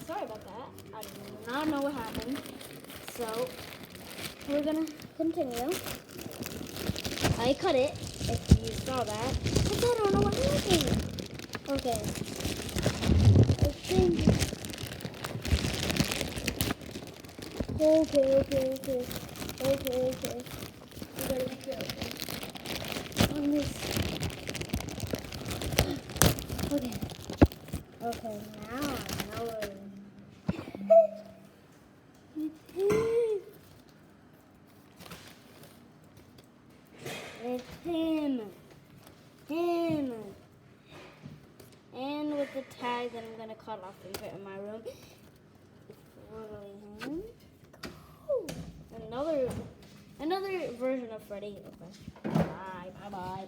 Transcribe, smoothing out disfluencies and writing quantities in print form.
sorry about that. I do not know what happened. So, we're gonna continue. I cut it, if you saw that. Because I don't know what happened. Okay. I think... Okay. We gotta be careful. On this. Okay. Okay, now I know where. It's him. And with the tag that I'm gonna cut off and put in my room, it's literally him. Cool. Another version of Freddy. Okay. Bye.